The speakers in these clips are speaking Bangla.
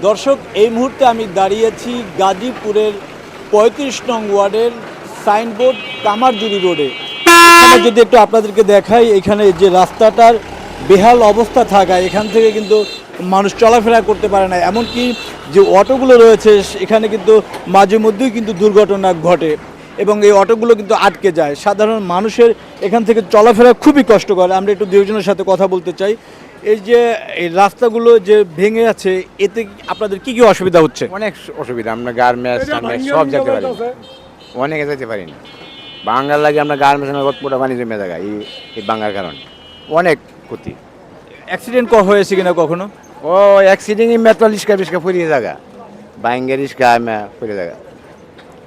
দর্শক, এই মুহূর্তে আমি দাঁড়িয়েছি গাজীপুরের ৩৫ নং ওয়ার্ডের সাইনবোর্ড কামারজুরি রোডে। এখানে যদি একটু আপনাদেরকে দেখাই, এখানে যে রাস্তাটার বেহাল অবস্থা থাকায় এখান থেকে কিন্তু মানুষ চলাফেরা করতে পারে না। এমনকি যে অটোগুলো রয়েছে এখানে কিন্তু মাঝে মধ্যেই কিন্তু দুর্ঘটনা ঘটে এবং এই অটোগুলো কিন্তু আটকে যায়। সাধারণ মানুষের এখান থেকে চলাফেরা খুবই কষ্টকর। আমরা একটু দুজনের সাথে কথা বলতে চাই। এই যে এই রাস্তাগুলো যে ভেঙে আছে, এতে আপনাদের কি কি অসুবিধা হচ্ছে? অনেক অসুবিধা। আমরা গার্মেন্টস সব যেতে পারি, অনেকে যেতে পারি না। বাংলার লাগে আমরা গার্মেন্টস পুরো পানি জমে জায়গা এই বাংলার কারণে অনেক ক্ষতি। অ্যাক্সিডেন্ট হয়েছে কিনা কখনো? ও অ্যাক্সিডেন্ট মেট্রো রিক্সা ফিসকা ফুরিয়ে জায়গা, বাইঙ্গের রিক্সা ফুরিয়ে জায়গা।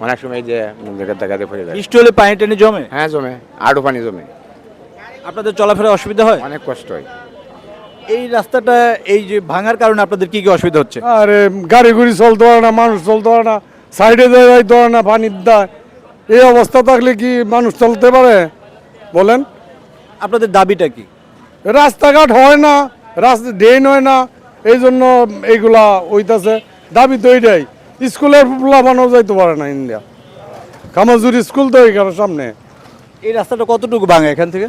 অনেক সময় যে জায়গাতে ফুরিয়ে যায়, বৃষ্টি হলে পানি টানি জমে। হ্যাঁ জমে, আরও পানি জমে, আপনাদের চলাফেরা অসুবিধা হয়? অনেক কষ্ট হয়। এই রাস্তাটা এই যে ভাঙার কারণে আপনাদের কি কি অসুবিধা হচ্ছে? আরে গাড়ি গুড়ি চলতে পারে না, মানুষ চলতে পারে না, সাইডে যাইতে পারে না, পানির দায়। এই অবস্থা থাকলে কি মানুষ চলতে পারে বলেন? আপনাদের দাবিটা কি? রাস্তাঘাট হয় না, রাস্তা ড্রেন হয় না, এই জন্য এইগুলা হইতাছে। দাবি তো এইটাই। স্কুলের লাভানো যাইতে পারে না ইন্ডিয়া, কামাজুরি স্কুল তো এখানে সামনে। এই রাস্তাটা কতটুকু ভাঙা এখান থেকে?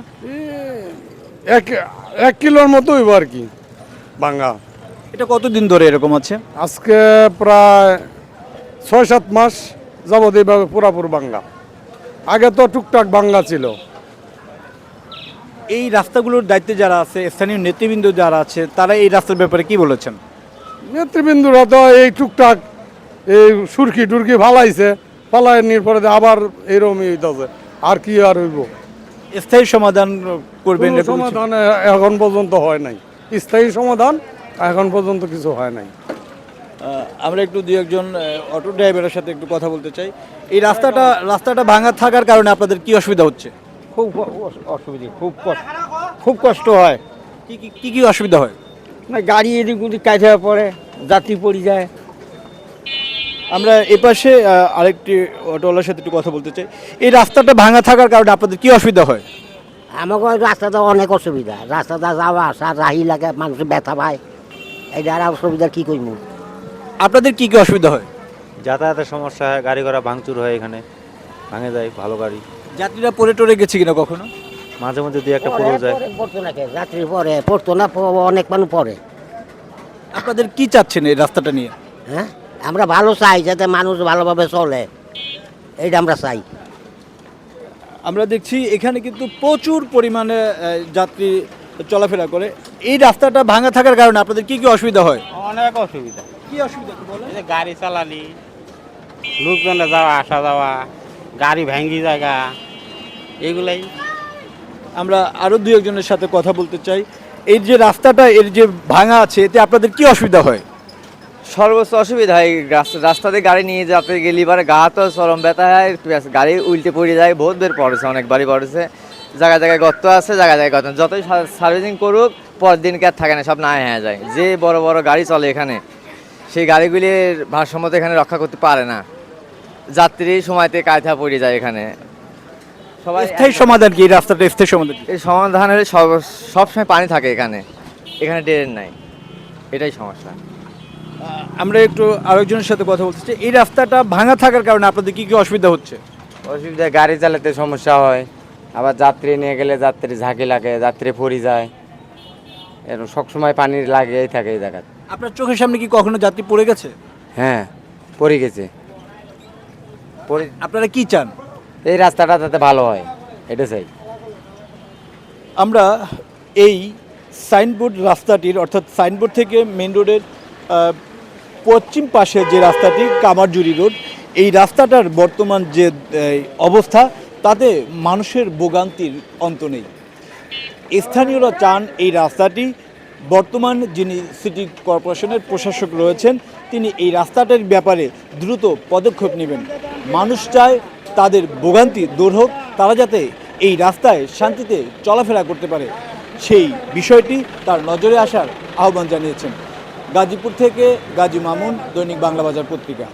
এক কিলোর মতো হইব আর কি ভাঙ্গা। এটা কতদিন ধরে এরকম আছে? আজকে প্রায় ৬-৭ মাস যাবত এইভাবে পুরাপুর ভাঙ্গা। আগে তো টুকটাক ভাঙ্গা ছিল। এই রাস্তাগুলোর দায়িত্বে যারা আছে, স্থানীয় নেতৃবৃন্দ যারা আছে, তারা এই রাস্তার ব্যাপারে কি বলেছেন? নেতৃবৃন্দরা তো এই টুকটাক এই সুরকি টুরকি ফালাইছে, ফালাই নিয়ে পরে আবার এইরকমই হইতেছে। আর কি আর হইব? স্থায়ী সমাধান করবেন? কোনো সমাধান এখন পর্যন্ত হয় নাই। স্থায়ী সমাধান এখন পর্যন্ত কিছু হয় নাই। আমরা একটু দু একজন অটো ড্রাইভারের সাথে একটু কথা বলতে চাই। এই রাস্তাটা ভাঙা থাকার কারণে আপনাদের কি অসুবিধা হচ্ছে? খুব অসুবিধা, খুব কষ্ট হয়। কি কি অসুবিধা হয়? না গাড়ি এদিক ওদিক কাজে পড়ে, যাত্রী পড়ে যায়। আমরা এপাশে আরেকটি অটোওয়ালার সাথে একটু কথা বলতে চাই। এই রাস্তাটা ভাঙা থাকার কারণে আপনাদের কি অসুবিধা হয়? আমাকে রাস্তাটা অনেক অসুবিধা, রাস্তাটা যাওয়া আসা রাহি লাগে, মানুষের ব্যথা পায়। এইটা আর অসুবিধা কি করবো? আপনাদের কি কি অসুবিধা হয়? যাতায়াতের সমস্যা হয়, গাড়ি ঘোড়া ভাঙচুর হয়, এখানে ভাঙে যায় ভালো গাড়ি। যাত্রীরা পড়ে টরে গেছে কিনা কখনো? মাঝে মধ্যে দুই একটা পড়ে যায়। পড়তো না, যাত্রী পরে পড়তো না, অনেক মানুষ পড়ে। আপনাদের কি চাচ্ছেন এই রাস্তাটা নিয়ে? হ্যাঁ, আমরা ভালো চাই, যাতে মানুষ ভালোভাবে চলে, এইটা আমরা চাই। আমরা দেখছি এখানে কিন্তু প্রচুর পরিমাণে যাত্রী চলাফেরা করে। এই রাস্তাটা ভাঙা থাকার কারণে আপনাদের কি কি অসুবিধা হয়? অনেক অসুবিধা। কি অসুবিধা বলেন? এই যে গাড়ি চালালি, লোকজনে যাওয়া আসা যাওয়া, গাড়ি ভাঙ্গি জায়গা, এইগুলাই। আমরা আরও দু একজনের সাথে কথা বলতে চাই। এই যে রাস্তাটা এর যে ভাঙা আছে, এতে আপনাদের কি অসুবিধা হয়? সর্বোচ্চ অসুবিধা হয় রাস্তাতে গাড়ি নিয়ে যেতে গেলে এবারে গা তো চরম ব্যথা হয়, গাড়ি উল্টে পড়ে যায়। বহুত বের পড়েছে, অনেকবারই পড়েছে। জায়গায় জায়গায় গর্ত আছে, জায়গায় জায়গায় গর্ত। যতই সার্ভিসিং করুক, পরের দিনকে আর থাকে না, সব না হয়ে যায়। যে বড় বড় গাড়ি চলে এখানে, সেই গাড়িগুলির ভারসাম্য তো এখানে রক্ষা করতে পারে না। যাত্রী সময়তে কায়থা পড়ে যায় এখানে। সবাই স্থায়ী সমাধান কি? এই রাস্তাটা স্থায়ী সমাধান কি? এই সমাধান হলে সবসময় পানি থাকে এখানে ড্রেন নাই, এটাই সমস্যা। আমরা একটু আরেকজনের সাথে কথা বলতে চাই। এই রাস্তাটা ভাঙা থাকার কারণে আপনাদের কি কি অসুবিধা হচ্ছে? অসুবিধা, গাড়ি চালাতে সমস্যা হয়, আবার যাত্রী নিয়ে গেলে যাত্রী ঝাঁকি লাগে, যাত্রী পড়ে যায়। এরকম সবসময় পানি লাগেই থাকে এই জায়গায়। আপনার চোখের সামনে কি কখনো যাত্রী পড়ে গেছে? হ্যাঁ, পড়ে গেছে। আপনারা কি চান? এই রাস্তাটা যাতে ভালো হয়, এটা চাই আমরা। এই সাইনবোর্ড রাস্তাটির, অর্থাৎ সাইনবোর্ড থেকে মেন রোডের পশ্চিম পাশে যে রাস্তাটি কামারজুরি রোড, এই রাস্তাটার বর্তমান যে অবস্থা, তাতে মানুষের ভোগান্তির অন্ত নেই। স্থানীয়রা চান এই রাস্তাটি, বর্তমান যিনি সিটি কর্পোরেশনের প্রশাসক রয়েছেন, তিনি এই রাস্তাটার ব্যাপারে দ্রুত পদক্ষেপ নেবেন। মানুষ চায় তাদের ভোগান্তি দূর হোক, তারা যাতে এই রাস্তায় শান্তিতে চলাফেরা করতে পারে, সেই বিষয়টি তার নজরে আসার আহ্বান জানিয়েছেন। গাজীপুর থেকে গাজী মামুন, দৈনিক বাংলা বাজার পত্রিকা।